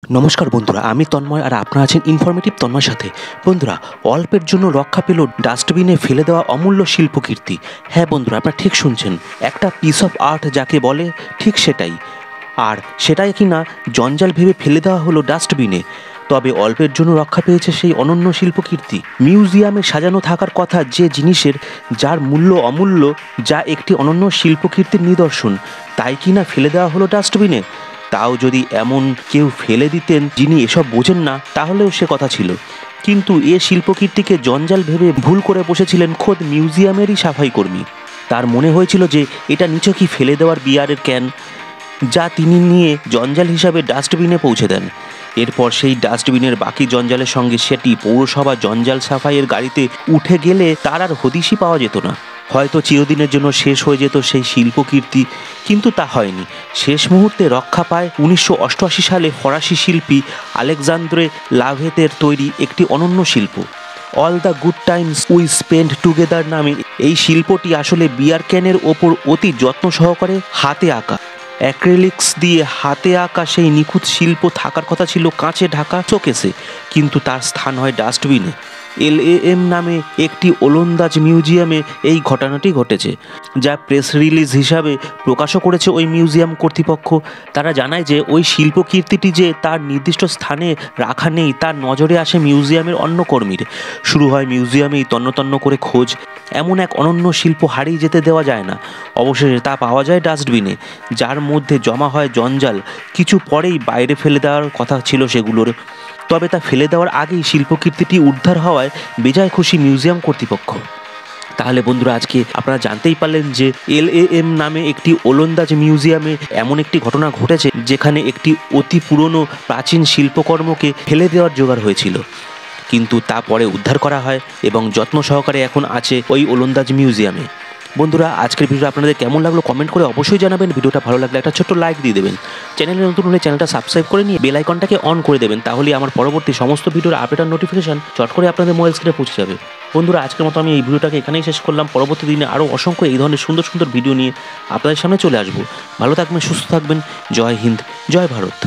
নমস্কার বন্ধুরা, আমি তন্ময় আর আপনারা আছেন ইনফরমেটিভ তন্ময়ের সাথে। বন্ধুরা, অল্পের জন্য রক্ষা পেল ডাস্টবিনে ফেলে দেওয়া অমূল্য শিল্পকীর্তি। হ্যাঁ বন্ধুরা, আপনারা ঠিক শুনছেন, একটা পিস অফ আর্ট যাকে বলে ঠিক সেটাই। আর সেটাই কিনা জঞ্জাল ভেবে ফেলে দেওয়া হলো ডাস্টবিনে। তবে অল্পের জন্য রক্ষা পেয়েছে সেই অনন্য শিল্পকীর্তি। মিউজিয়ামে সাজানো থাকার কথা যে জিনিসের, যার মূল্য অমূল্য, যা একটি অনন্য শিল্পকীর্তির নিদর্শন, তাই কিনা ফেলে দেওয়া হলো ডাস্টবিনে। তাও যদি এমন কেউ ফেলে দিতেন যিনি এসব বোঝেন না, তাহলেও সে কথা ছিল। কিন্তু এ শিল্পকীর্তিকে জঞ্জাল ভেবে ভুল করে বসেছিলেন খোদ মিউজিয়ামেরই সাফাই কর্মী। তার মনে হয়েছিল যে এটা নিছকই ফেলে দেওয়ার বিয়ারের ক্যান, যা তিনি নিয়ে জঞ্জাল হিসাবে ডাস্টবিনে পৌঁছে দেন। এরপর সেই ডাস্টবিনের বাকি জঞ্জালের সঙ্গে সেটি পৌরসভা জঞ্জাল সাফাইয়ের গাড়িতে উঠে গেলে তার আর হদিশই পাওয়া যেত না। হয়তো চিরদিনের জন্য শেষ হয়ে যেত সেই শিল্পকীর্তি, কিন্তু তা হয়নি। শেষ মুহূর্তে রক্ষা পায় 1988 সালে ফরাসি শিল্পী আলেকজান্দ্রে লাভেতের তৈরি একটি অনন্য শিল্প। All the good Times we spend together নামে এই শিল্পটি আসলে বিয়ার ক্যানের ওপর অতি যত্ন সহকারে হাতে আঁকা। অ্যাক্রিলিক্স দিয়ে হাতে আঁকা সেই নিখুঁত শিল্প থাকার কথা ছিল কাঁচে ঢাকা শোকেসে, কিন্তু তার স্থান হয় ডাস্টবিনে। LAM নামে একটি ওলন্দাজ মিউজিয়ামে এই ঘটনাটি ঘটেছে, যা প্রেস রিলিজ হিসাবে প্রকাশও করেছে ওই মিউজিয়াম কর্তৃপক্ষ। তারা জানায় যে ওই শিল্পকীর্তিটি যে তার নির্দিষ্ট স্থানে রাখা নেই, তার নজরে আসে মিউজিয়ামের অন্য কর্মীর। শুরু হয় মিউজিয়ামেই তন্ন তন্ন করে খোঁজ। এমন এক অনন্য শিল্প হারিয়ে যেতে দেওয়া যায় না। অবশেষে তা পাওয়া যায় ডাস্টবিনে, যার মধ্যে জমা হয় জঞ্জাল। কিছু পরেই বাইরে ফেলে দেওয়ার কথা ছিল সেগুলোর। তবে তা ফেলে দেওয়ার আগেই শিল্পকীর্তিটি উদ্ধার হওয়ায় বেজায় খুশি মিউজিয়াম কর্তৃপক্ষ। তাহলে বন্ধুরা, আজকে আপনারা জানতেই পারলেন যে LAM নামে একটি ওলন্দাজ মিউজিয়ামে এমন একটি ঘটনা ঘটেছে যেখানে একটি অতি পুরনো প্রাচীন শিল্পকর্মকে ফেলে দেওয়ার জোগাড় হয়েছিল, কিন্তু তা পরে উদ্ধার করা হয় এবং যত্ন সহকারে এখন আছে ওই ওলন্দাজ মিউজিয়ামে। বন্ধুরা, আজকের ভিডিও আপনাদের কেমন লাগলো কমেন্ট করে অবশ্যই জানাবেন। ভিডিওটা ভালো লাগলে একটা ছোট্ট লাইক দিয়ে দেবেন। চ্যানেলে নতুন হলে চ্যানেলটা সাবস্ক্রাইব করে নিয়ে বেল আইকনটাকে অন করে দেবেন, তাহলে আমার পরবর্তী সমস্ত ভিডিওর আপডেট আর নোটিফিকেশন চট করে আপনাদের মোবাইল স্ক্রিনে পৌঁছে যাবে। বন্ধুরা, আজকের মতো আমি এই ভিডিওটাকে এখানেই শেষ করলাম। পরবর্তী দিনে আরও অসংখ্য এই ধরনের সুন্দর সুন্দর ভিডিও নিয়ে আপনাদের সামনে চলে আসবো। ভালো থাকবেন, সুস্থ থাকবেন। জয় হিন্দ, জয় ভারত।